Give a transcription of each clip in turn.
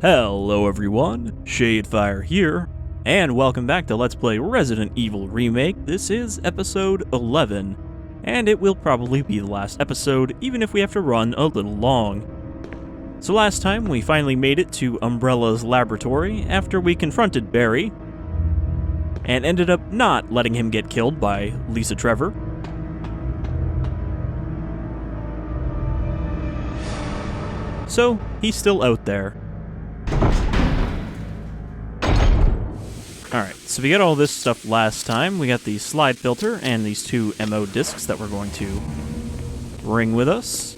Hello everyone, Shadefyre here, and welcome back to Let's Play Resident Evil Remake. This is episode 11, and it will probably be the last episode, even if we have to run a little long. So last time, we finally made it to Umbrella's laboratory after we confronted Barry, and ended up not letting him get killed by Lisa Trevor. So, he's still out there. Alright, so we got all this stuff last time. We got the slide filter and these two MO discs that we're going to bring with us.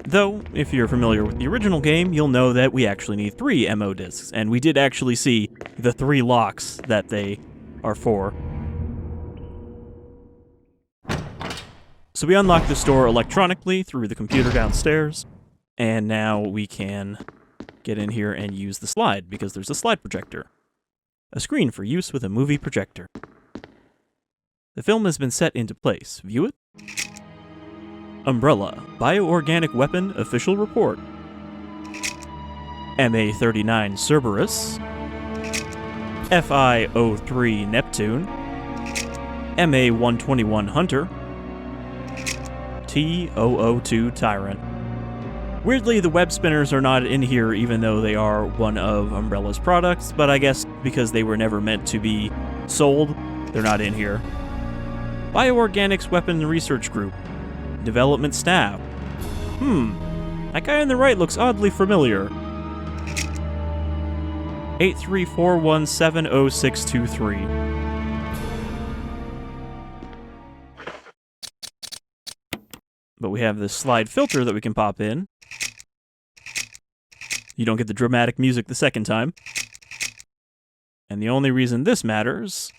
Though, if you're familiar with the original game, you'll know that we actually need 3 MO discs, and we did actually see the 3 locks that they are for. So we unlocked the store electronically through the computer downstairs, and now we can get in here and use the slide, because there's a slide projector. A screen for use with a movie projector. The film has been set into place. View it. Umbrella, Bioorganic Weapon Official Report. MA-39 Cerberus. FI-03 Neptune. MA-121 Hunter. T-002 Tyrant. Weirdly, the web spinners are not in here even though they are one of Umbrella's products, but I guess because they were never meant to be sold, they're not in here. Bioorganics Weapon Research Group. Development Staff. That guy on the right looks oddly familiar. 8341700623. But we have this slide filter that we can pop in. You don't get the dramatic music the second time. And the only reason this matters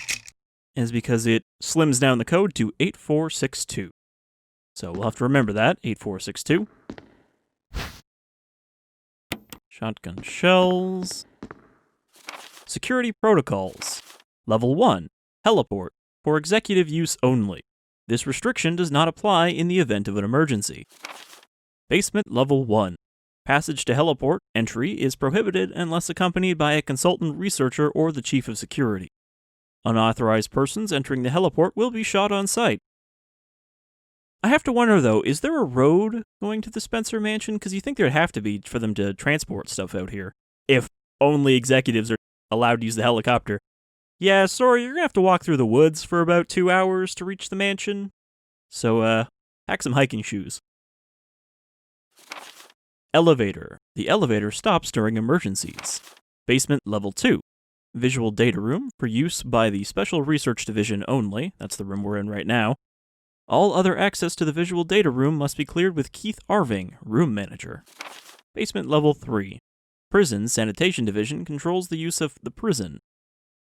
is because it slims down the code to 8462. So we'll have to remember that, 8462. Shotgun shells. Security protocols. Level 1, heliport, for executive use only. This restriction does not apply in the event of an emergency. Basement Level 1. Passage to heliport entry is prohibited unless accompanied by a consultant researcher or the chief of security. Unauthorized persons entering the heliport will be shot on sight. I have to wonder, though, is there a road going to the Spencer Mansion? Because you think there'd have to be for them to transport stuff out here. If only executives are allowed to use the helicopter. Yeah, sorry, you're gonna have to walk through the woods for about 2 hours to reach the mansion. So, pack some hiking shoes. Elevator. The elevator stops during emergencies. Basement Level 2. Visual data room for use by the Special Research Division only. That's the room we're in right now. All other access to the visual data room must be cleared with Keith Arving, room manager. Basement Level 3. Prison Sanitation Division controls the use of the prison.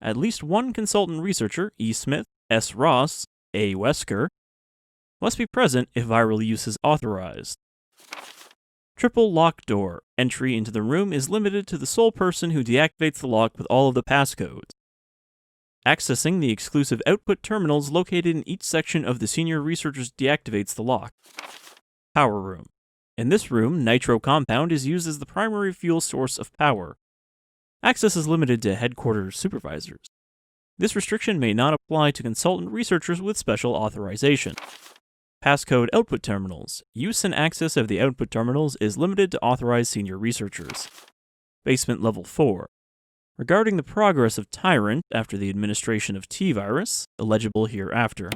At least one consultant researcher, E. Smith, S. Ross, A. Wesker, must be present if viral use is authorized. Triple lock door. Entry into the room is limited to the sole person who deactivates the lock with all of the passcodes. Accessing the exclusive output terminals located in each section of the senior researchers deactivates the lock. Power room. In this room, nitro compound is used as the primary fuel source of power. Access is limited to headquarters supervisors. This restriction may not apply to consultant researchers with special authorization. Passcode output terminals. Use and access of the output terminals is limited to authorized senior researchers. Basement Level 4. Regarding the progress of Tyrant after the administration of T-virus, illegible hereafter.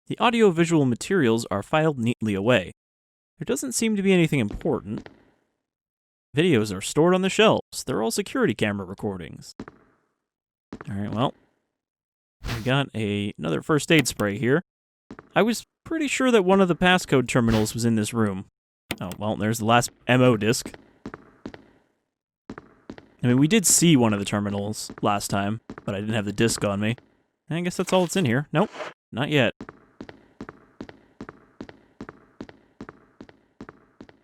The audio-visual materials are filed neatly away. There doesn't seem to be anything important. Videos are stored on the shelves. They're all security camera recordings. Alright, well. We got another first aid spray here. I was pretty sure that one of the passcode terminals was in this room. Oh, well, there's the last MO disc. I mean, we did see one of the terminals last time, but I didn't have the disc on me. I guess that's all that's in here. Nope, not yet.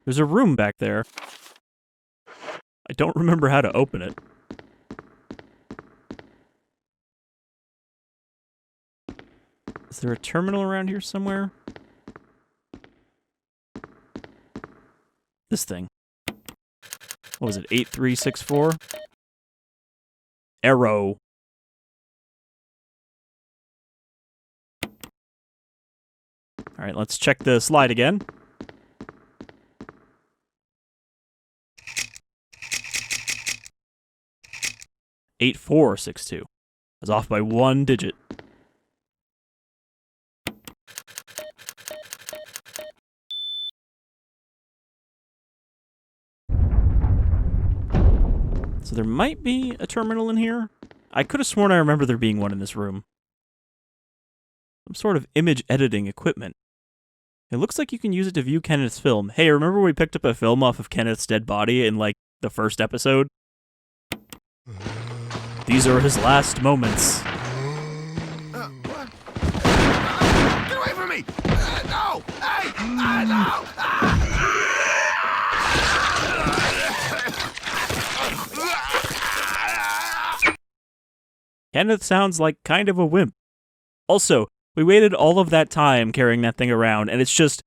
There's a room back there. I don't remember how to open it. Is there a terminal around here somewhere? this thing? What was it, 8364? Arrow. Alright, let's check the slide again. $8462. I was off by 1 digit. So there might be a terminal in here. I could have sworn I remember there being one in this room. Some sort of image editing equipment. It looks like you can use it to view Kenneth's film. Hey, remember we picked up a film off of Kenneth's dead body in, like, the first episode? These are his last moments. What? Get away from me! No! Hey! No! Kenneth sounds like kind of a wimp. Also, we waited all of that time carrying that thing around, and it's just,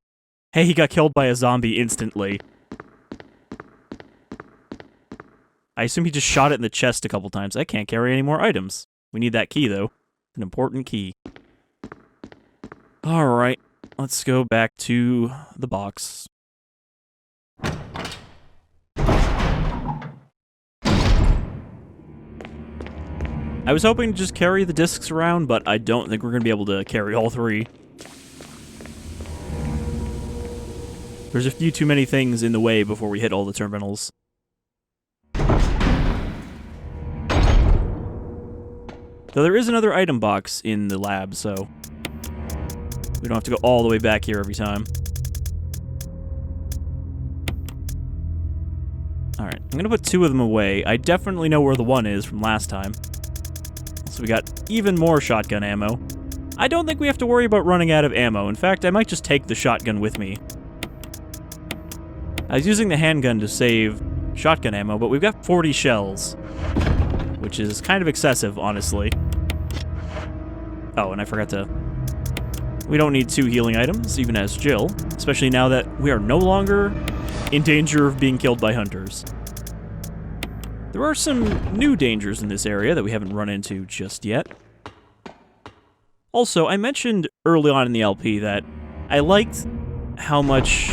hey, he got killed by a zombie instantly. I assume he just shot it in the chest a couple times. I can't carry any more items. We need that key, though. An important key. Alright, let's go back to the box. I was hoping to just carry the discs around, but I don't think we're going to be able to carry all 3. There's a few too many things in the way before we hit all the terminals. Though there is another item box in the lab, so we don't have to go all the way back here every time. Alright, I'm going to put 2 of them away. I definitely know where the one is from last time. So we got even more shotgun ammo. I don't think we have to worry about running out of ammo. In fact, I might just take the shotgun with me. I was using the handgun to save shotgun ammo, but we've got 40 shells, which is kind of excessive, honestly. Oh, and I forgot to... We don't need 2 healing items, even as Jill, especially now that we are no longer in danger of being killed by hunters. There are some new dangers in this area that we haven't run into just yet. Also, I mentioned early on in the LP that I liked how much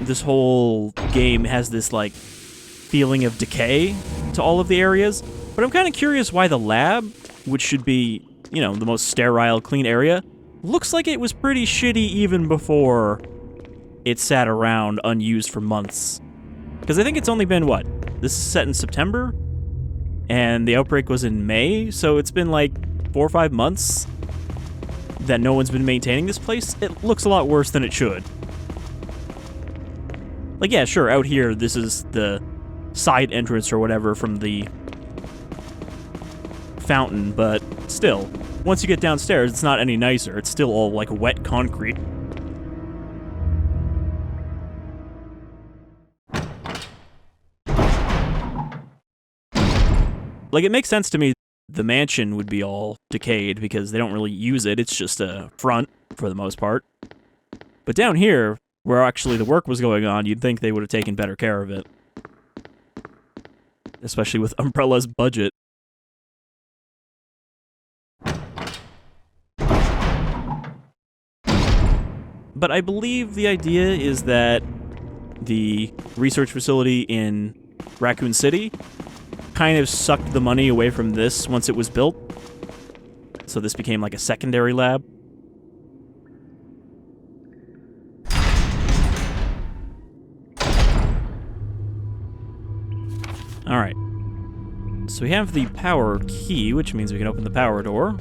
this whole game has this, like, feeling of decay to all of the areas, but I'm kind of curious why the lab, which should be, you know, the most sterile, clean area, looks like it was pretty shitty even before it sat around unused for months. Because I think it's only been, what? This is set in September, and the outbreak was in May, so it's been like 4 or 5 months that no one's been maintaining this place. It looks a lot worse than it should. Like, yeah, sure, out here, this is the side entrance or whatever from the fountain, but still, once you get downstairs, it's not any nicer. It's still all, like, wet concrete. Like, it makes sense to me the mansion would be all decayed because they don't really use it. It's just a front for the most part. But down here, where actually the work was going on, you'd think they would have taken better care of it. Especially with Umbrella's budget. But I believe the idea is that the research facility in Raccoon City kind of sucked the money away from this once it was built. So this became like a secondary lab. Alright. So we have the power key, which means we can open the power door.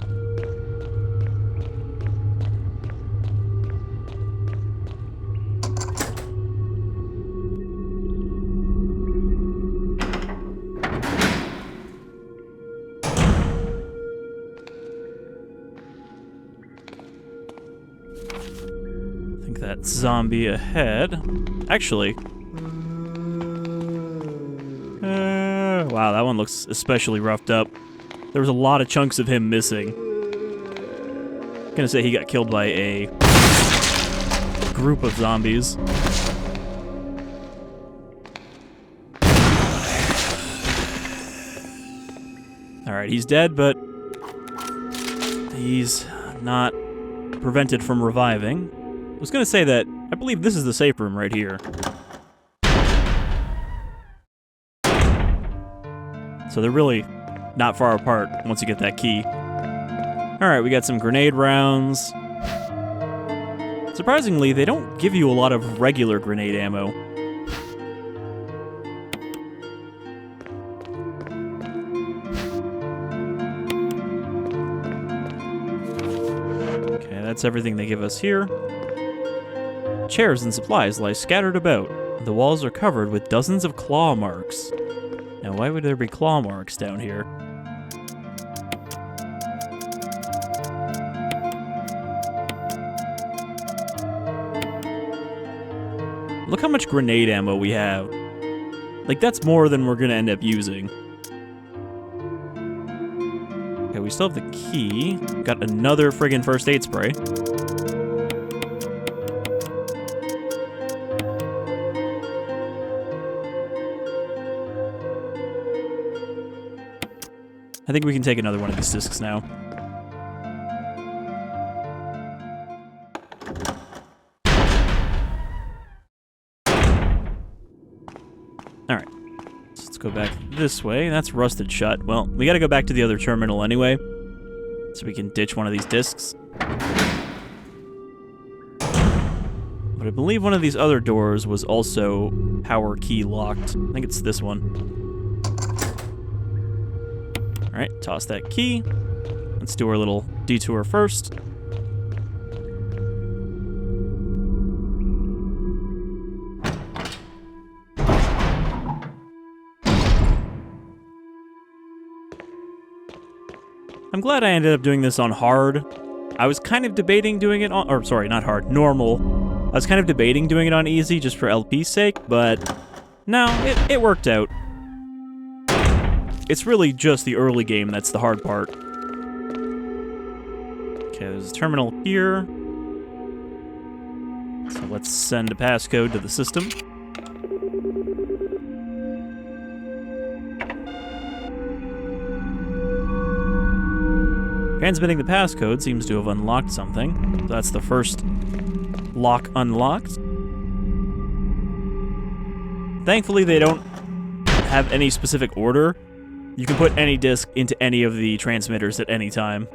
Zombie ahead. Actually. Wow, that one looks especially roughed up. There was a lot of chunks of him missing. I'm gonna say he got killed by a group of zombies. Alright, he's dead, but he's not prevented from reviving. I was gonna say that I believe this is the safe room right here. So they're really not far apart once you get that key. Alright, we got some grenade rounds. Surprisingly, they don't give you a lot of regular grenade ammo. Okay, that's everything they give us here. Chairs and supplies lie scattered about. The walls are covered with dozens of claw marks. Now, why would there be claw marks down here? Look how much grenade ammo we have. Like, that's more than we're gonna end up using. Okay, we still have the key. Got another friggin' first aid spray. I think we can take another one of these discs now. Alright. Let's go back this way. That's rusted shut. Well, we gotta go back to the other terminal anyway, so we can ditch one of these discs. But I believe one of these other doors was also power key locked. I think it's this one. Alright, toss that key. Let's do our little detour first. I'm glad I ended up doing this on hard. I was kind of debating doing it on, or sorry, not hard, normal. I was kind of debating doing it on easy just for LP's sake, but no, it worked out. It's really just the early game that's the hard part. Okay, there's a terminal here. So let's send a passcode to the system. Transmitting the passcode seems to have unlocked something. So that's the first lock unlocked. Thankfully, they don't have any specific order. You can put any disc into any of the transmitters at any time.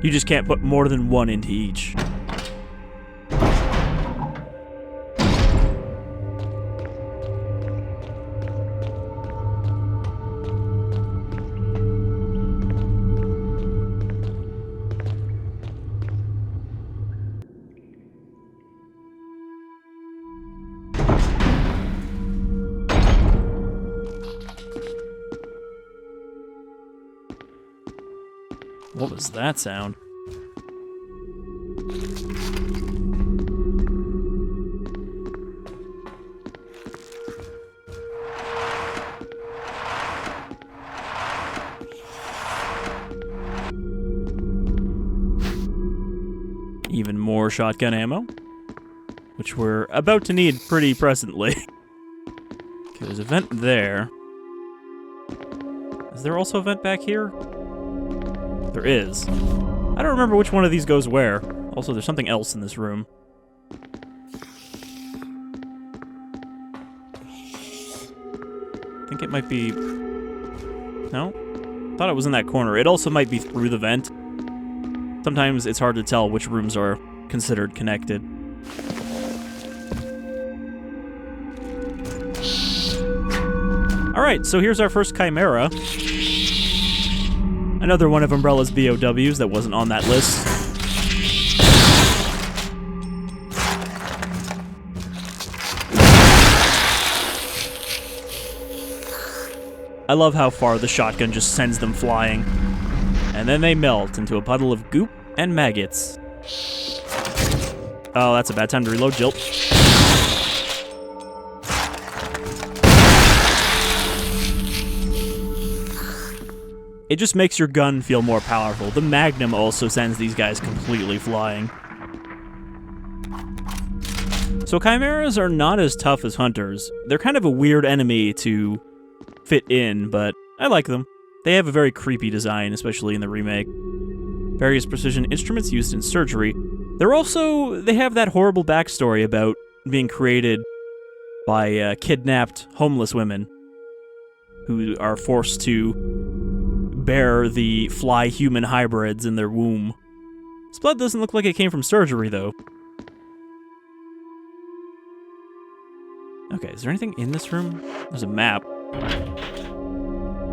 You just can't put more than one into each. What was that sound? Even more shotgun ammo, which we're about to need pretty presently. Okay, there's a vent there. Is there also a vent back here? There is. I don't remember which one of these goes where. Also, there's something else in this room. I think it might be... No? Thought it was in that corner. It also might be through the vent. Sometimes it's hard to tell which rooms are considered connected. Alright, so here's our first Chimera. Another one of Umbrella's BOWs that wasn't on that list. I love how far the shotgun just sends them flying. And then they melt into a puddle of goop and maggots. Oh, that's a bad time to reload, Jilt. It just makes your gun feel more powerful. The Magnum also sends these guys completely flying. So Chimeras are not as tough as Hunters. They're kind of a weird enemy to fit in, but I like them. They have a very creepy design, especially in the remake. Various precision instruments used in surgery. They have that horrible backstory about being created by kidnapped homeless women who are forced to bear the fly-human hybrids in their womb. This blood doesn't look like it came from surgery, though. Okay, is there anything in this room? There's a map.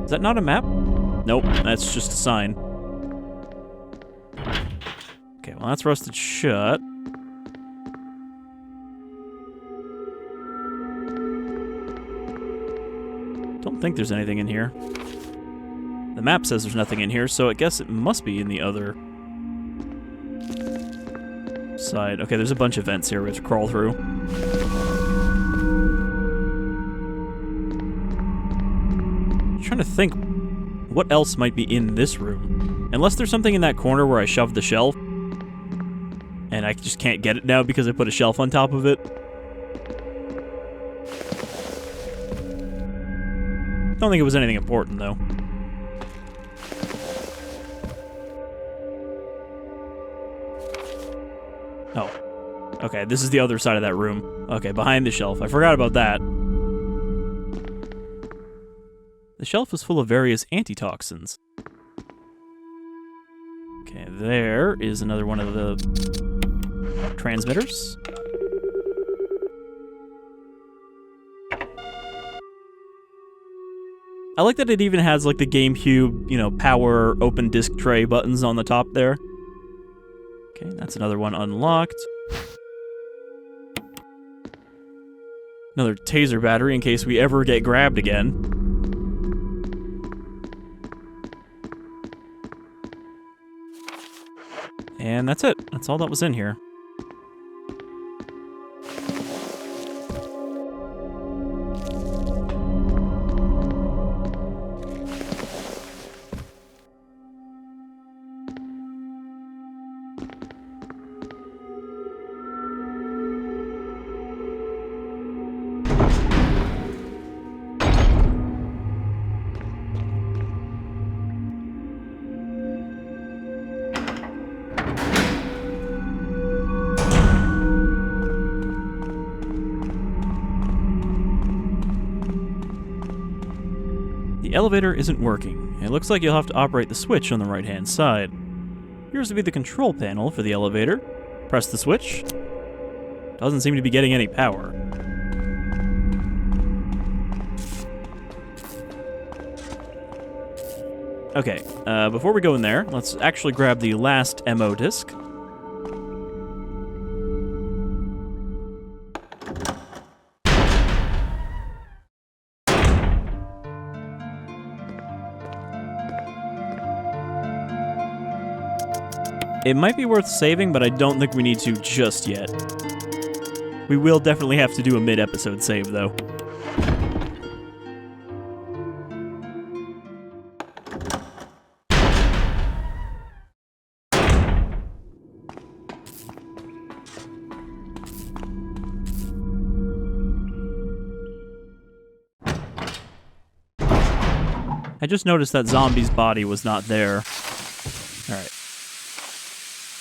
Is that not a map? Nope, that's just a sign. Okay, well that's rusted shut. Don't think there's anything in here. The map says there's nothing in here, so I guess it must be in the other side. Okay, there's a bunch of vents here we have to crawl through. I'm trying to think what else might be in this room. Unless there's something in that corner where I shoved the shelf, and I just can't get it now because I put a shelf on top of it. Don't think it was anything important, though. Oh. Okay, this is the other side of that room. Okay, behind the shelf. I forgot about that. The shelf is full of various antitoxins. Okay, there is another one of the transmitters. I like that it even has, like, the GameCube, power open disk tray buttons on the top there. Okay, that's another one unlocked. Another taser battery in case we ever get grabbed again. And that's it. That's all that was in here. The elevator isn't working. It looks like you'll have to operate the switch on the right-hand side. Appears to be the control panel for the elevator. Press the switch. Doesn't seem to be getting any power. Okay, before we go in there, let's actually grab the last MO disc. It might be worth saving, but I don't think we need to just yet. We will definitely have to do a mid-episode save, though. I just noticed that zombie's body was not there. Alright.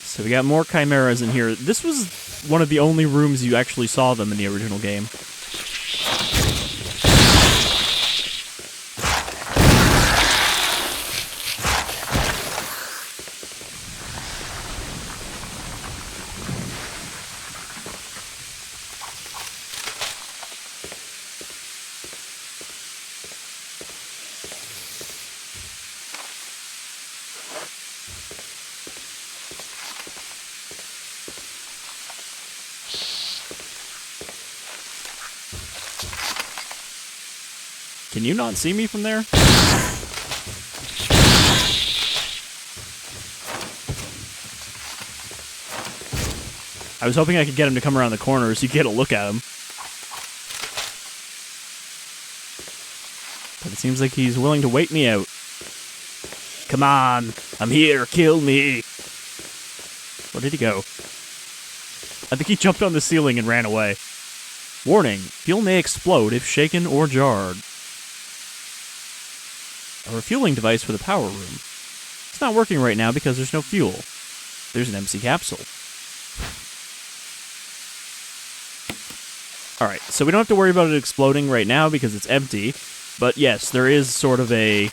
So we got more Chimeras in here. This was one of the only rooms you actually saw them in the original game. Can you not see me from there? I was hoping I could get him to come around the corner so you could get a look at him. But it seems like he's willing to wait me out. Come on, I'm here, kill me. Where did he go? I think he jumped on the ceiling and ran away. Warning, fuel may explode if shaken or jarred. A refueling device for the power room. It's not working right now because there's no fuel. There's an MC capsule. Alright, so we don't have to worry about it exploding right now because it's empty. But yes, there is sort of a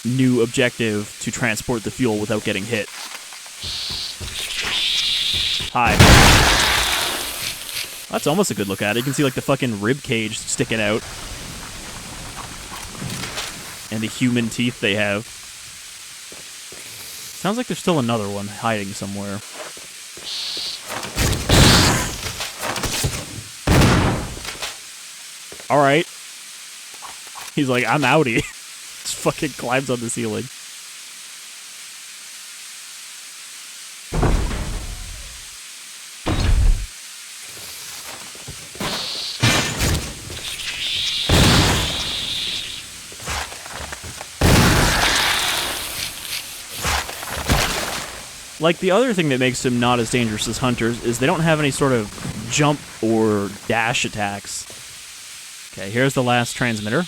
new objective to transport the fuel without getting hit. Hi. That's almost a good look at it. You can see like the fucking rib cage sticking out. And the human teeth they have. Sounds like there's still another one hiding somewhere. Alright. He's like, I'm outie. Just fucking climbs on the ceiling. Like, the other thing that makes them not as dangerous as hunters is they don't have any sort of jump or dash attacks. Okay, here's the last transmitter.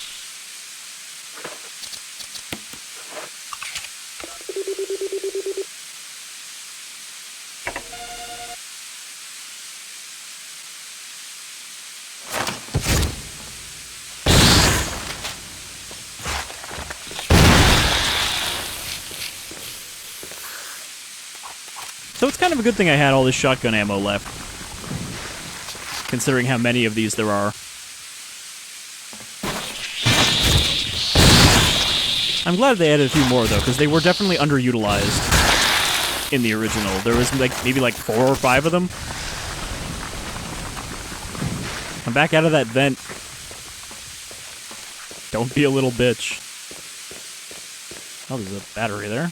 So it's kind of a good thing I had all this shotgun ammo left, considering how many of these there are. I'm glad they added a few more, though, because they were definitely underutilized in the original. There was like maybe like 4 or 5 of them. Come back out of that vent. Don't be a little bitch. Oh, there's a battery there.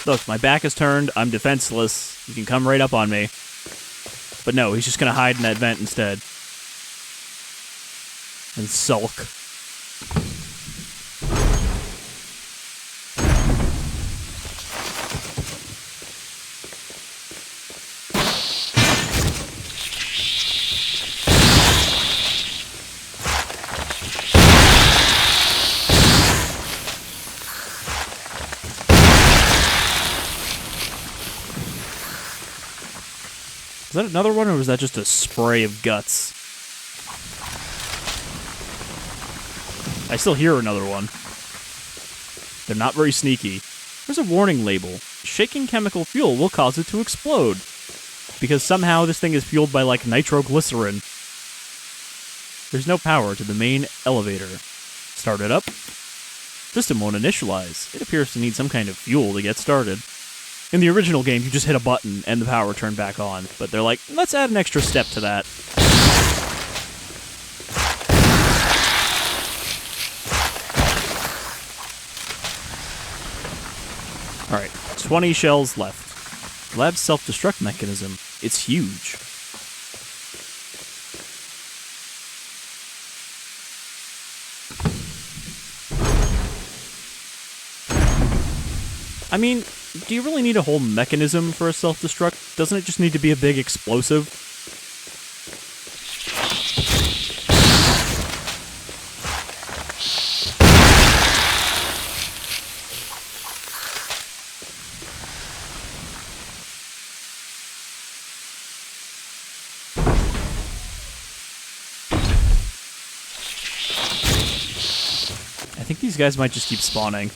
Look, my back is turned, I'm defenseless, you can come right up on me. But no, he's just gonna hide in that vent instead. And sulk. Is that another one, or was that just a spray of guts? I still hear another one. They're not very sneaky. There's a warning label. Shaking chemical fuel will cause it to explode. Because somehow this thing is fueled by, like, nitroglycerin. There's no power to the main elevator. Start it up. System won't initialize. It appears to need some kind of fuel to get started. In the original game, you just hit a button and the power turned back on. But they're like, let's add an extra step to that. Alright, 20 shells left. Lab's self-destruct mechanism. It's huge. I mean, do you really need a whole mechanism for a self-destruct? Doesn't it just need to be a big explosive? I think these guys might just keep spawning.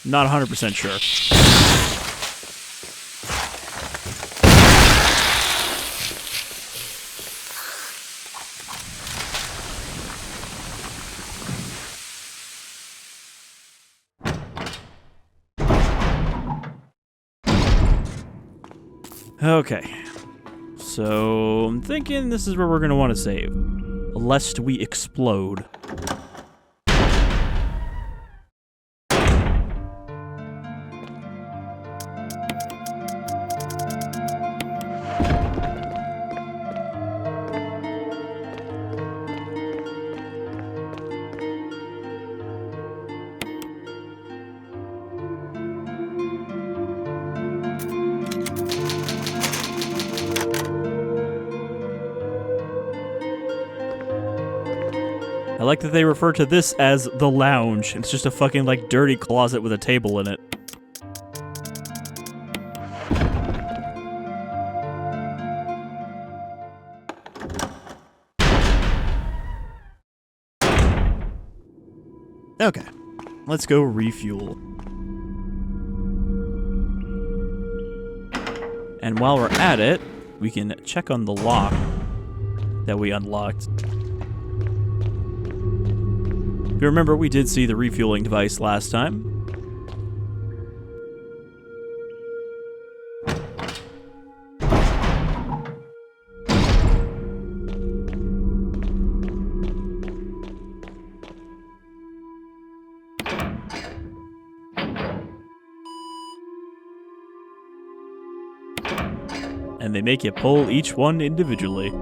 Not 100% sure. Okay. So, I'm thinking this is where we're going to want to save. Lest we explode. I like that they refer to this as the lounge. It's just a fucking, like, dirty closet with a table in it. Okay, let's go refuel. And while we're at it, we can check on the lock that we unlocked. If you remember, we did see the refueling device last time. And they make you pull each one individually.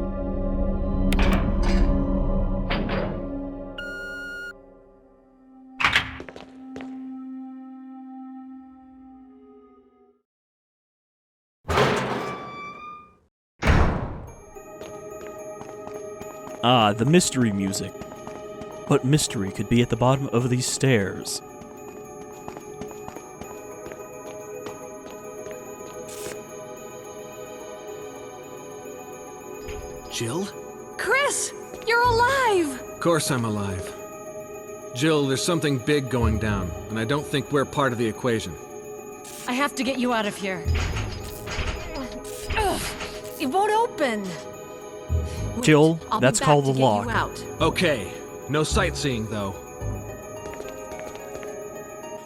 Ah, the mystery music. What mystery could be at the bottom of these stairs? Jill? Chris! You're alive! Of course I'm alive. Jill, there's something big going down, and I don't think we're part of the equation. I have to get you out of here. Ugh, it won't open. Wait, Jill, I'll that's be back called to the get lock. you out. Okay, no sightseeing though.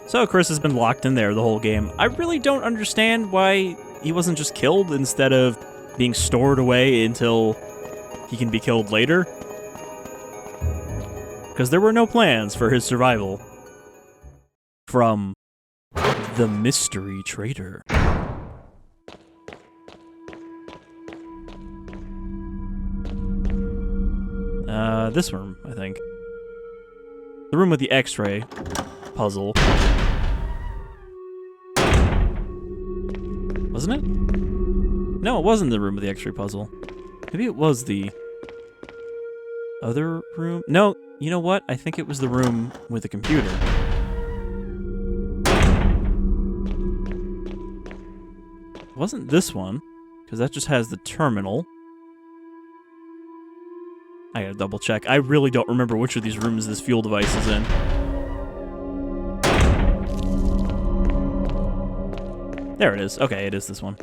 So Chris has been locked in there the whole game. I really don't understand why he wasn't just killed instead of being stored away until he can be killed later. Because there were no plans for his survival. From the mystery traitor. This room, I think. The room with the X-ray puzzle. Wasn't it? No, it wasn't the room with the X-ray puzzle. Maybe it was the other room? No, you know what? I think it was the room with the computer. It wasn't this one, because that just has the terminal. I gotta double check. I really don't remember which of these rooms this fuel device is in. There it is. Okay, it is this one.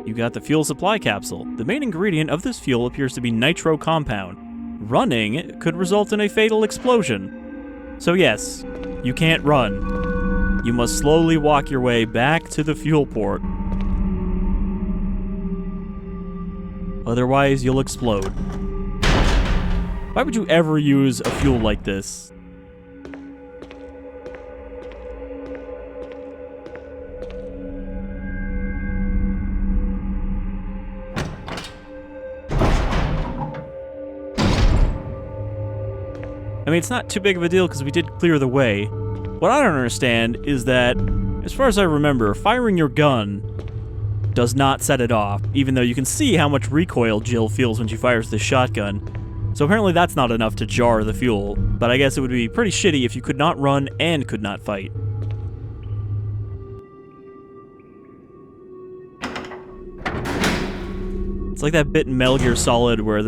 You got the fuel supply capsule. The main ingredient of this fuel appears to be nitro compound. Running could result in a fatal explosion. So yes, you can't run. You must slowly walk your way back to the fuel port. Otherwise, you'll explode. Why would you ever use a fuel like this? I mean, it's not too big of a deal because we did clear the way. What I don't understand is that, as far as I remember, firing your gun does not set it off, even though you can see how much recoil Jill feels when she fires this shotgun. So apparently that's not enough to jar the fuel, but I guess it would be pretty shitty if you could not run and could not fight. It's like that bit in Metal Gear Solid where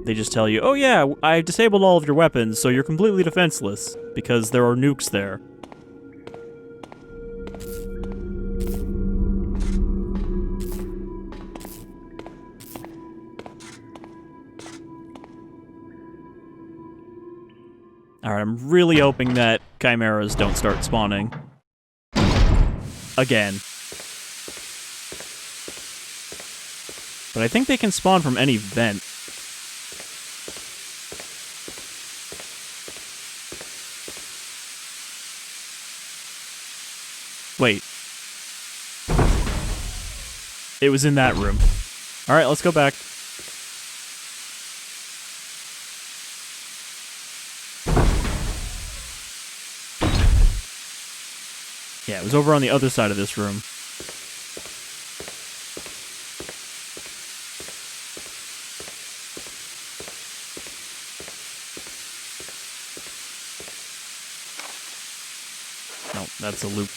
they just tell you, oh yeah, I've disabled all of your weapons, so you're completely defenseless, because there are nukes there. Alright, I'm really hoping that Chimeras don't start spawning. Again. But I think they can spawn from any vent. Wait. It was in that room. Alright, let's go back. Yeah, it was over on the other side of this room. No, that's a loop.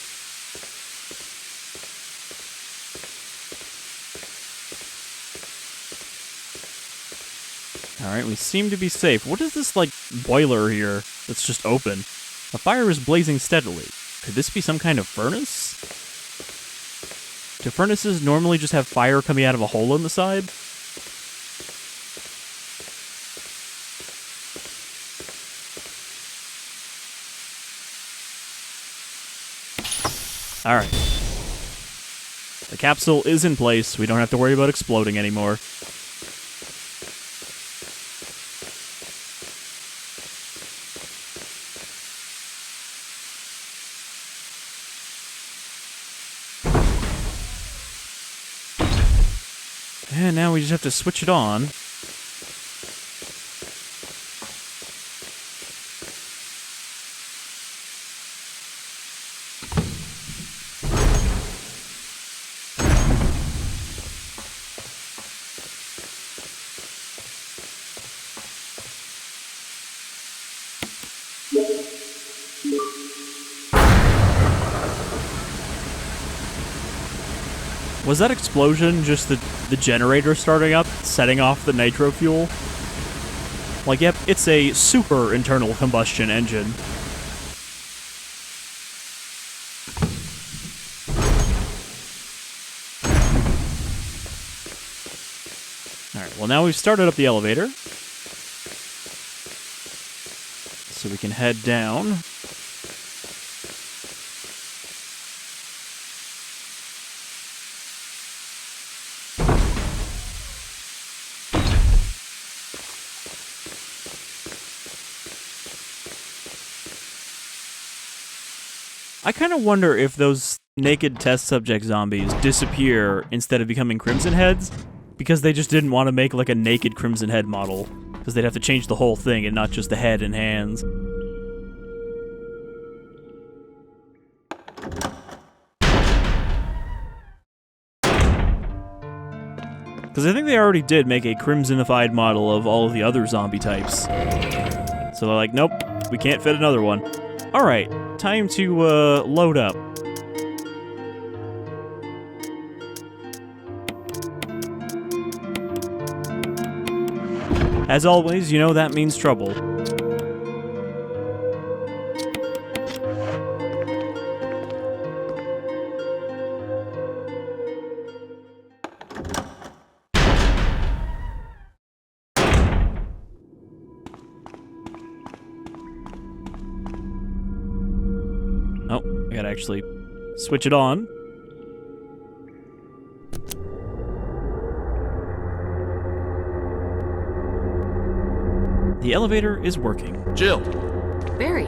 Alright, we seem to be safe. What is this, like, boiler here that's just open? A fire is blazing steadily. Could this be some kind of furnace? Do furnaces normally just have fire coming out of a hole in the side? Alright. The capsule is in place. We don't have to worry about exploding anymore. And now we just have to switch it on. Was that explosion just the generator starting up, setting off the nitro fuel? Like, yep, it's a super internal combustion engine. Alright, well now we've started up the elevator. So we can head down. I kind of wonder if those naked test subject zombies disappear instead of becoming Crimson Heads, because they just didn't want to make like a naked Crimson Head model, because they'd have to change the whole thing and not just the head and hands. Because I think they already did make a Crimsonified model of all of the other zombie types. So they're like, nope, we can't fit another one. Alright, time to load up. As always, you know that means trouble. Oh, I gotta actually switch it on. The elevator is working. Jill! Barry,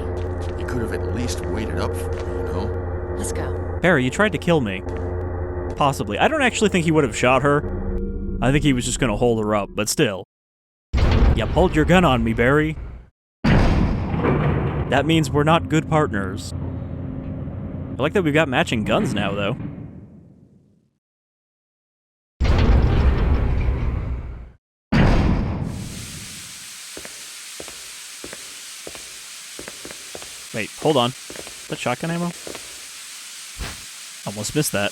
You could have at least waited up for me, you know? let's go. Barry, you tried to kill me. Possibly. I don't actually think he would have shot her. I think he was just gonna hold her up, but still. You pulled your gun on me, Barry. That means we're not good partners. I like that we've got matching guns now, though. Wait, hold on. Is that shotgun ammo? Almost missed that.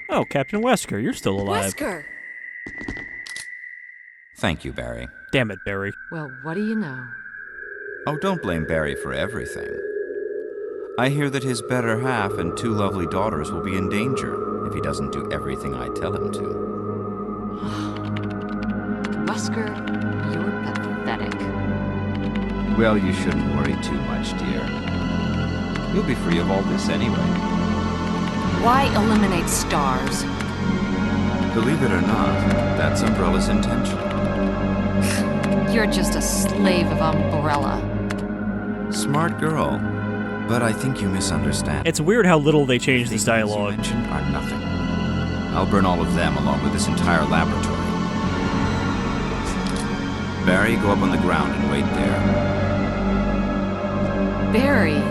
Oh, Captain Wesker, you're still alive. Wesker! Thank you, Barry. Damn it, Barry. Well, what do you know? Oh, don't blame Barry for everything. I hear that his better half and 2 lovely daughters will be in danger if he doesn't do everything I tell him to. Wesker, you're pathetic. Well, you shouldn't worry too much, dear. You'll be free of all this anyway. Why eliminate stars? Believe it or not, that's Umbrella's intention. You're just a slave of Umbrella. Smart girl. But I think you misunderstand. It's weird how little they changed this The things you dialogue. mentioned are nothing. I'll burn all of them along with this entire laboratory. Barry, go up on the ground and wait there. Barry.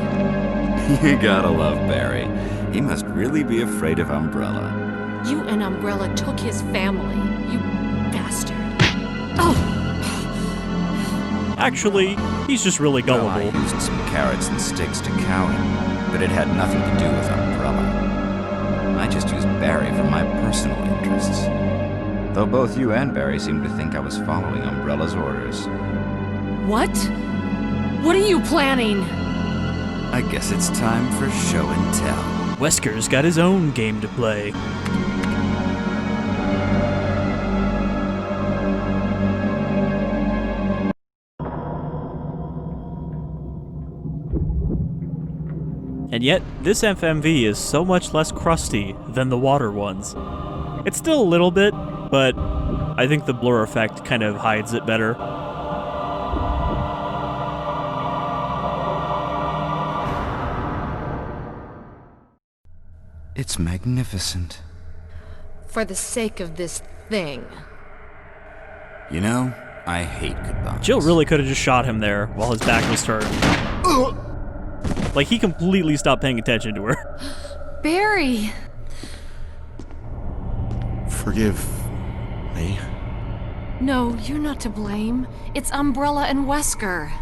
You gotta love Barry. He must really be afraid of Umbrella. You and Umbrella took his family. You bastard. Oh! Actually, he's just really Well, I gullible. used some carrots and sticks to cow him, but it had nothing to do with Umbrella. I just used Barry for my personal interests. Though both you and Barry seem to think I was following Umbrella's orders. What? What are you planning? I guess it's time for show and tell. Wesker's got his own game to play. And yet, this FMV is so much less crusty than the water ones. It's still a little bit, but I think the blur effect kind of hides it better. It's magnificent. For the sake of this thing. You know, I hate goodbyes. Jill really could have just shot him there while his back was turned. Like, he completely stopped paying attention to her. Barry! Forgive me. No, you're not to blame. It's Umbrella and Wesker.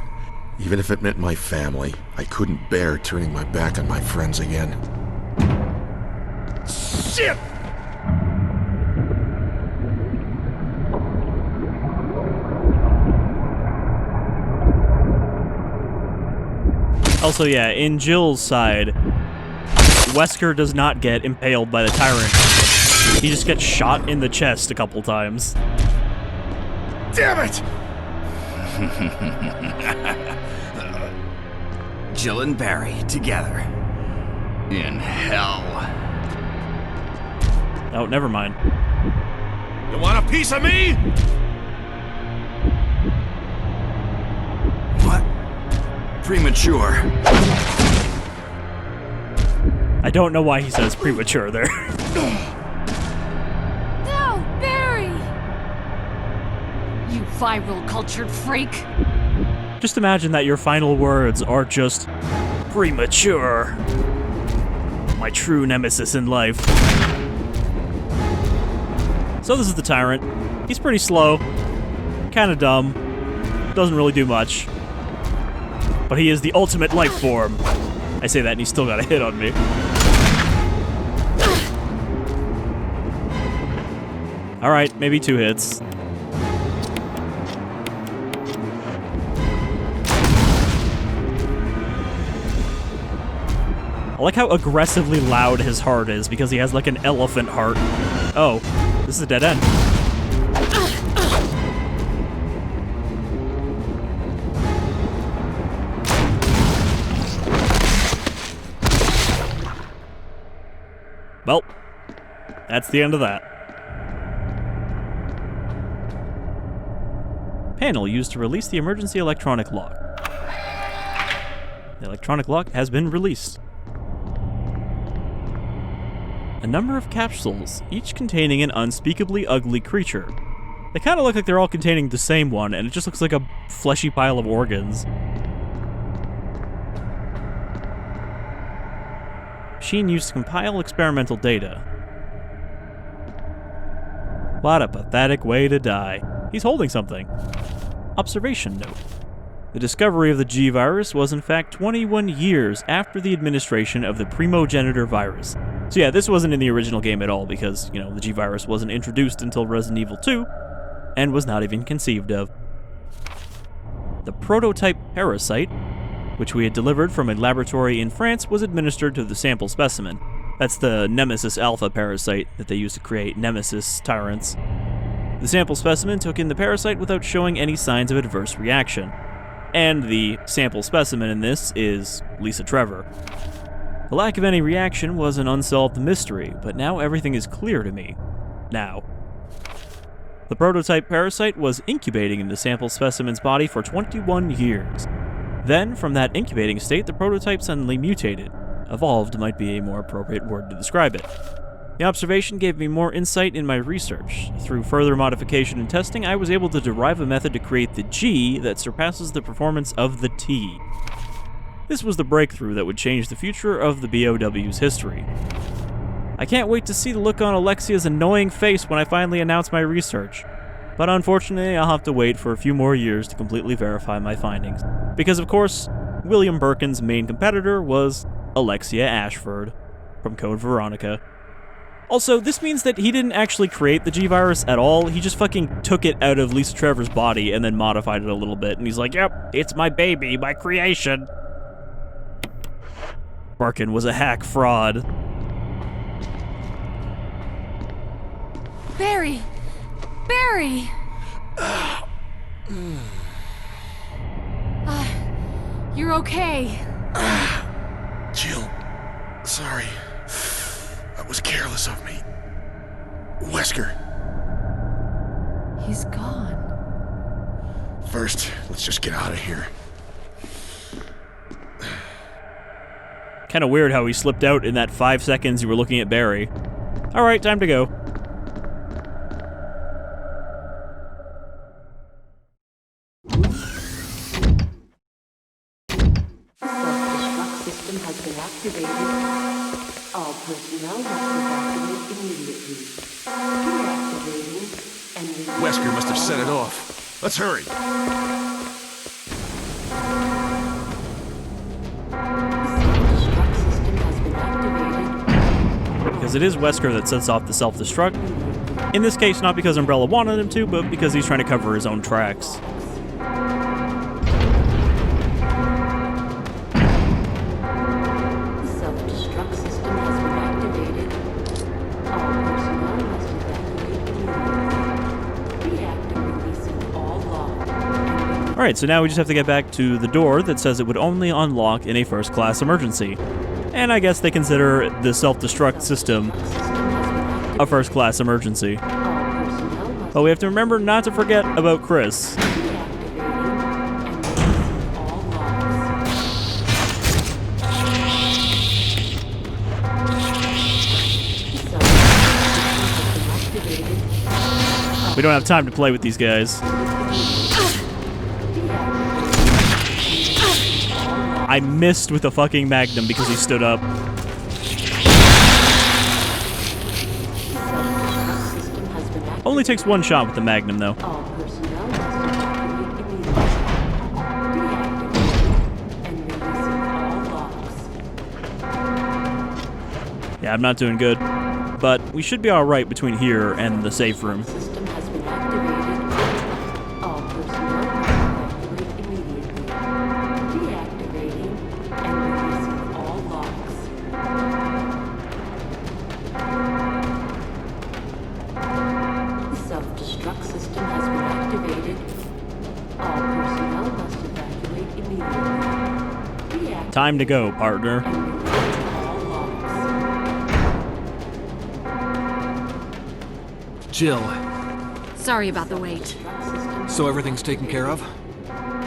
Even if it meant my family, I couldn't bear turning my back on my friends again. Shit! Also, yeah, in Jill's side, Wesker does not get impaled by the Tyrant. He just gets shot in the chest a couple times. Damn it! Jill and Barry together. In hell. Oh, never mind. You want a piece of me? What? Premature. I don't know why he says premature there. No, Barry! You viral cultured freak. Just imagine that your final words are just premature. My true nemesis in life. So this is the Tyrant. He's pretty slow, kinda dumb, doesn't really do much. But he is the ultimate life form. I say that and he still got a hit on me. Alright, maybe 2 hits. I like how aggressively loud his heart is because he has like an elephant heart. Oh, this is a dead end. Well, that's the end of that. Panel used to release the emergency electronic lock. The electronic lock has been released. A number of capsules, each containing an unspeakably ugly creature. They kind of look like they're all containing the same one, and it just looks like a fleshy pile of organs. Machine used to compile experimental data. What a pathetic way to die. He's holding something. Observation note. The discovery of the G virus was in fact 21 years after the administration of the primogenitor virus. So yeah, this wasn't in the original game at all because, you know, the G virus wasn't introduced until Resident Evil 2 and was not even conceived of. The prototype parasite, which we had delivered from a laboratory in France, was administered to the sample specimen. That's the Nemesis Alpha parasite that they used to create Nemesis Tyrants. The sample specimen took in the parasite without showing any signs of adverse reaction. And the sample specimen in this is Lisa Trevor. The lack of any reaction was an unsolved mystery, but now everything is clear to me. Now. The prototype parasite was incubating in the sample specimen's body for 21 years. Then, from that incubating state, the prototype suddenly mutated. Evolved might be a more appropriate word to describe it. The observation gave me more insight in my research. Through further modification and testing, I was able to derive a method to create the G that surpasses the performance of the T. This was the breakthrough that would change the future of the BOW's history. I can't wait to see the look on Alexia's annoying face when I finally announce my research. But unfortunately, I'll have to wait for a few more years to completely verify my findings. Because of course, William Birkin's main competitor was Alexia Ashford from Code Veronica. Also, this means that he didn't actually create the G-Virus at all, he just fucking took it out of Lisa Trevor's body and then modified it a little bit, and he's like, yep, it's my baby, my creation. Birkin was a hack fraud. Barry! Barry! You're okay. Jill, sorry. That was careless of me. Wesker. He's gone. First, let's just get out of here. Kinda weird how he slipped out in that 5 seconds you were looking at Barry. Alright, time to go. Self-destruct system has been activated. All personnel must evacuate immediately. Deactivating and Wesker must have set it off. Let's hurry. self-destruct system has been activated. Because it is Wesker that sets off the self-destruct. In this case, not because Umbrella wanted him to, but because he's trying to cover his own tracks. Self-destruct system has been activated. All personnel must evacuate immediately. Reactor releasing all lock. Alright, so now we just have to get back to the door that says it would only unlock in a first-class emergency. And I guess they consider the self-destruct system a first-class emergency. All personnel must But we have to remember not to forget about Chris. deactivating and releasing all locks. We don't have time to play with these guys. I missed with the fucking Magnum because he stood up. Only takes one shot with the Magnum, though. All personnel must evacuate immediately. Deactivating and releasing all locks. Yeah, I'm not doing good. But we should be alright between here and the safe room. System has been activated. All personnel must evacuate immediately. Deactivating and releasing all locks. The self-destruct system has been activated. All personnel must evacuate immediately. Deactivating Time to go, partner. and releasing all locks. Jill, Sorry about the wait. so everything's taken care of?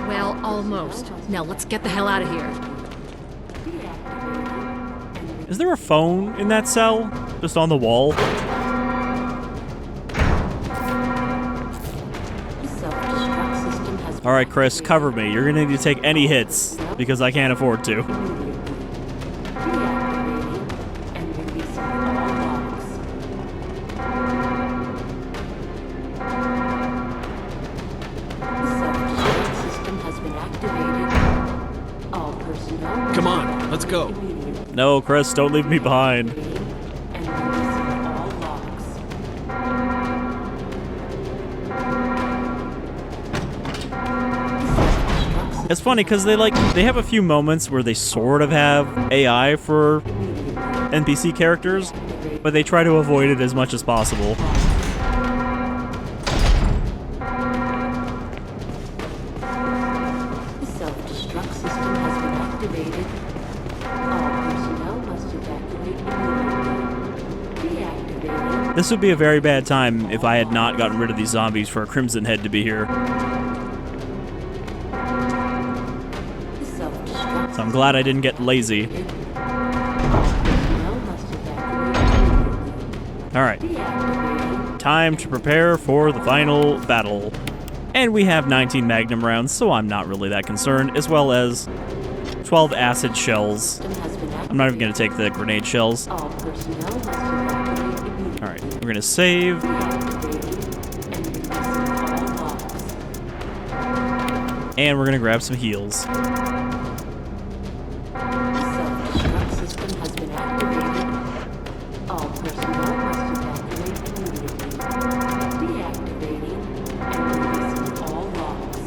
Well, almost. Now let's get the hell out of here. Is there a phone in that cell? Just on the wall? Alright, Chris, cover me. You're gonna need to take any hits, because I can't afford to. Deactivating and releasing all locks. The self-destruct system has been activated. All personnel. Come on, let's go. Immediately. No, Chris, don't leave me behind. And releasing all locks. It's funny, because they have a few moments where they sort of have AI for NPC characters, but they try to avoid it as much as possible. The self-destruct system has been activated. All personnel must evacuate immediately. Deactivating. This would be a very bad time if I had not gotten rid of these zombies for a Crimson Head to be here. The destruct So I'm glad I didn't get lazy. personnel must evacuate immediately. Alright, Deactivating time to prepare for the final battle. And we have 19 magnum rounds, so I'm not really that concerned, as well as 12 acid shells. system has been I'm not even going to take the grenade shells. All personnel must evacuate immediately. Alright, we're going to save. Deactivating and releasing all logs. And we're going to grab some heals. The self-destruct system has been activated. All personnel must evacuate immediately. Deactivating and releasing all logs.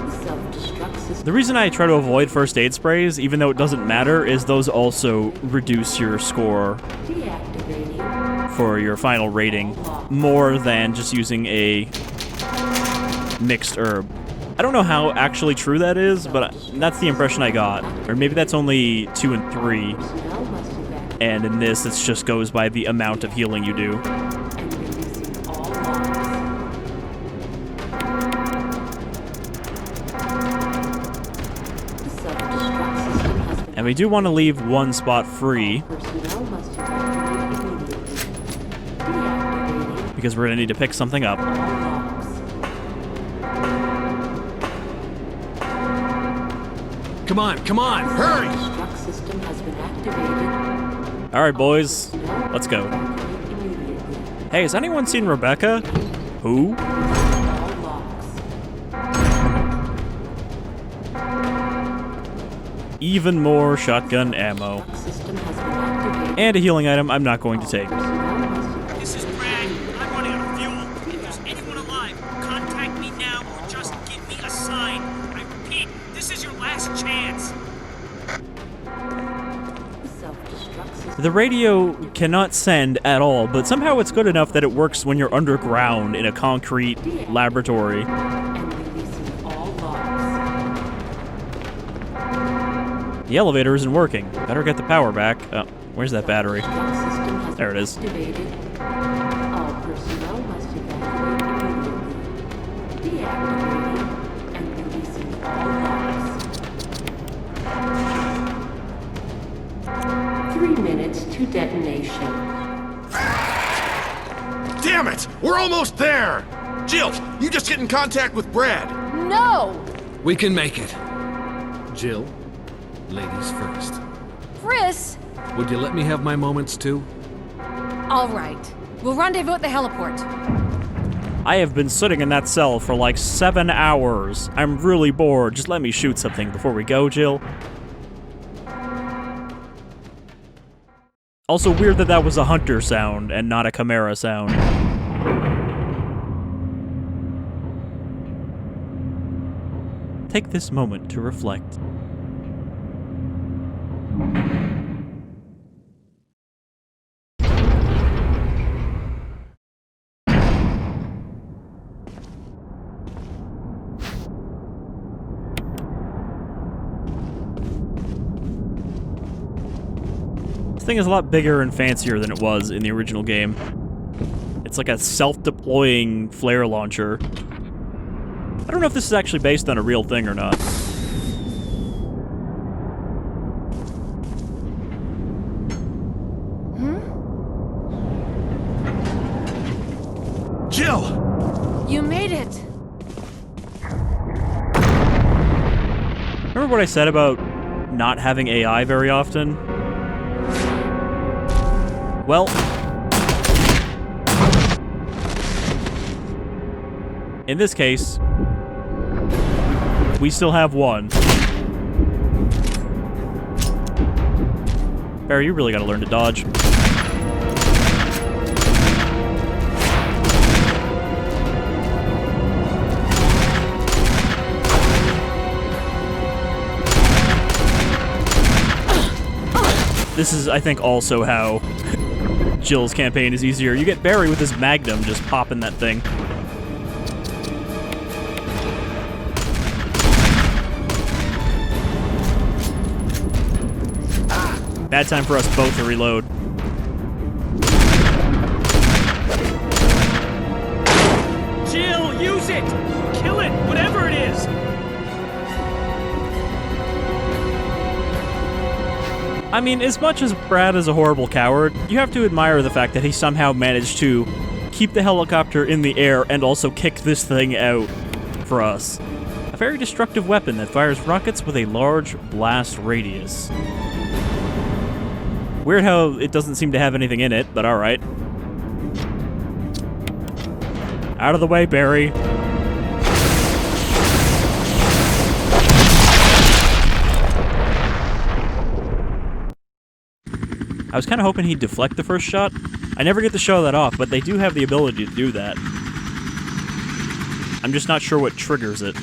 The self-destruct system. The reason I try to avoid first aid sprays, even though it doesn't matter, is those also reduce your score Deactivating. for your final rating more than just using a mixed herb. I don't know how actually true that is, but that's the impression I got. Or maybe that's only 2 and 3, Personnel must evacuate and in this it just goes by the amount of healing you do. and releasing all logs. The self-destruct system has been. And we do want to leave one spot free, Personnel must evacuate immediately. Deactivating because we're going to need to pick something up. all logs. Come on, hurry! Destruct system has been activated. Alright, boys, Personnel let's go. evacuate immediately. Hey, has anyone seen Rebecca? Who? All logs. Even more shotgun ammo. Destruct system has been activated. And a healing item I'm not going to take. Personnel must evacuate. This is Brad. I'm running out of fuel. If there's anyone alive, contact me now or just give me a sign. I repeat, this is your last chance. The self-destruct system. The radio cannot send at all, but somehow it's good enough that it works when you're underground in a concrete laboratory. And releasing all logs. The elevator isn't working. Better get the power back. Oh, where's that battery? Destruct system has There it been is. activated. All personnel must evacuate immediately. Deactivating and releasing all logs. 3 minutes to detonation. Damn it! We're almost there! Jill, you just get in contact with Brad. No! We can make it. Jill, ladies first. Chris! Would you let me have my moments too? All right. We'll rendezvous at the heliport. I have been sitting in that cell for like 7 hours. I'm really bored. Just let me shoot something before we go, Jill. Also weird that that was a hunter sound and not a Chimera sound. Take this moment to reflect. This thing is a lot bigger and fancier than it was in the original game. It's like a self-deploying flare launcher. I don't know if this is actually based on a real thing or not. Jill! You made it! Remember what I said about not having AI very often? Well, in this case, we still have one. Barry, you really gotta learn to dodge. This is, I think, also how Jill's campaign is easier. You get Barry with his magnum just popping that thing. Bad time for us both to reload. Jill, Defuse it! Kill it! Whatever it is! I mean, as much as Brad is a horrible coward, you have to admire the fact that he somehow managed to keep the helicopter in the air and also kick this thing out for us. A very destructive weapon that fires rockets with a large blast radius. Weird how it doesn't seem to have anything in it, but alright. Out of the way, Barry. I was kind of hoping he'd deflect the first shot. I never get to show that off, but they do have the ability to do that. I'm just not sure what triggers it.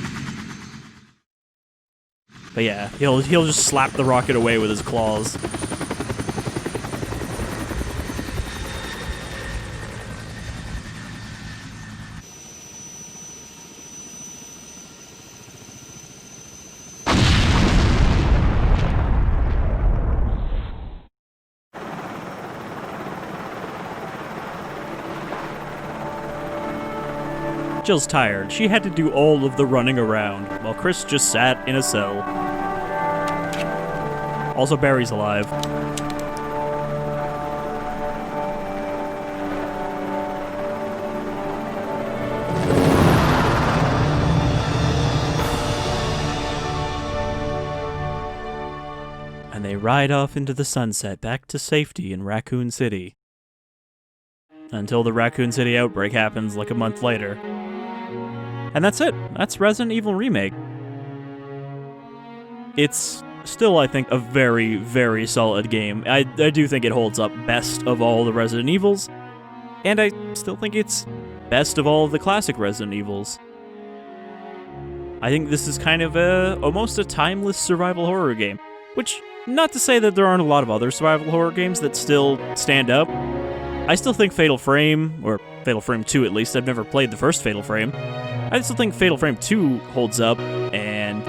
But yeah, he'll just slap the rocket away with his claws. Jill's tired. She had to do all of the running around, while Chris just sat in a cell. Also, Barry's alive. And they ride off into the sunset back to safety in Raccoon City. Until the Raccoon City outbreak happens like a month later. And that's it. That's Resident Evil Remake. It's still, I think, a very, very solid game. I do think it holds up best of all the Resident Evils, and I still think it's best of all of the classic Resident Evils. I think this is kind of almost a timeless survival horror game, which, not to say that there aren't a lot of other survival horror games that still stand up. I still think Fatal Frame, or Fatal Frame 2 at least, I've never played the first Fatal Frame, I still think Fatal Frame 2 holds up, and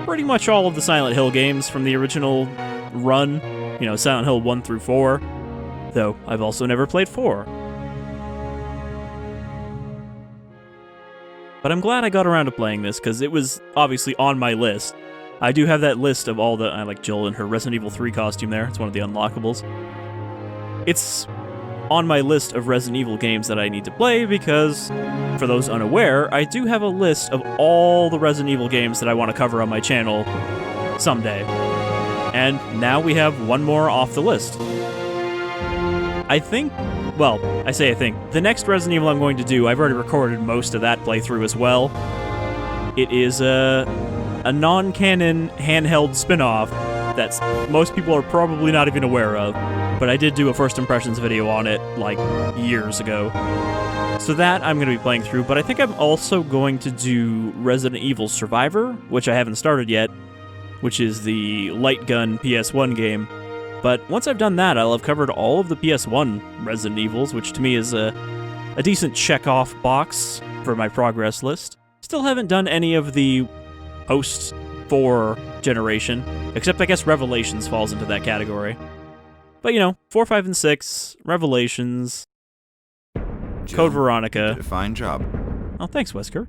pretty much all of the Silent Hill games from the original run, you know, Silent Hill 1 through 4, though I've also never played 4. But I'm glad I got around to playing this, because it was obviously on my list. I do have that list of all the, I like Jill in her Resident Evil 3 costume there, it's one of the unlockables. It's on my list of Resident Evil games that I need to play because, for those unaware, I do have a list of all the Resident Evil games that I want to cover on my channel someday. And now we have one more off the list. I think, well, I think, the next Resident Evil I'm going to do, I've already recorded most of that playthrough as well. It is a non-canon handheld spin-off that most people are probably not even aware of. But I did do a first impressions video on it, like, years ago. So that I'm going to be playing through, but I think I'm also going to do Resident Evil Survivor, which I haven't started yet, which is the light gun PS1 game. But once I've done that, I'll have covered all of the PS1 Resident Evils, which to me is a decent check-off box for my progress list. Still haven't done any of the post-4 generation, except I guess Revelations falls into that category. But, you know, 4, 5, and 6, Revelations, Jill, Code you Veronica. did a fine job. Oh, thanks, Wesker.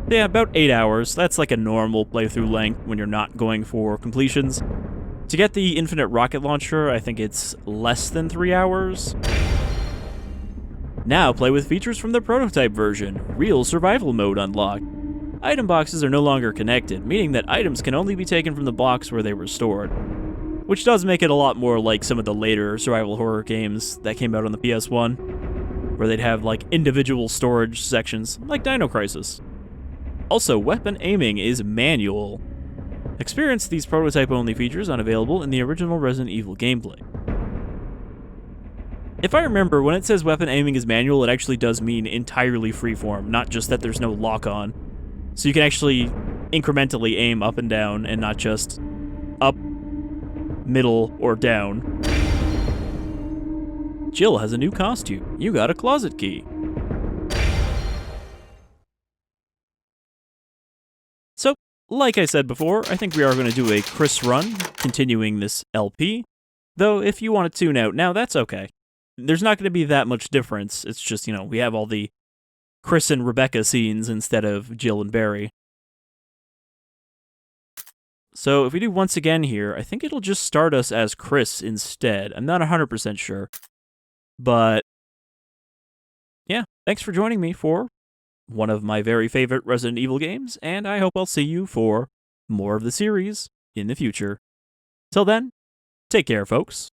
Yeah, about 8 hours. That's like a normal playthrough length when you're not going for completions. To get the infinite rocket launcher, I think it's less than 3 hours. Now play with features from the prototype version. Real survival mode unlocked. Item boxes are no longer connected, meaning that items can only be taken from the box where they were stored. Which does make it a lot more like some of the later survival horror games that came out on the PS1, where they'd have like individual storage sections, like Dino Crisis. Also, weapon aiming is manual. Experience these prototype-only features unavailable in the original Resident Evil gameplay. If I remember, when it says weapon aiming is manual, it actually does mean entirely freeform, not just that there's no lock-on. So you can actually incrementally aim up and down, and not just up, middle, or down. Jill has a new costume. You got a closet key. So, like I said before, I think we are going to do a Chris run, continuing this LP. Though, if you want to tune out now, that's okay. there's not going to be that much difference. It's just, we have all the Chris and Rebecca scenes instead of Jill and Barry. So if we do once again here, I think it'll just start us as Chris instead. I'm not 100% sure. But yeah, thanks for joining me for one of my very favorite Resident Evil games, and I hope I'll see you for more of the series in the future. Till then, take care, folks.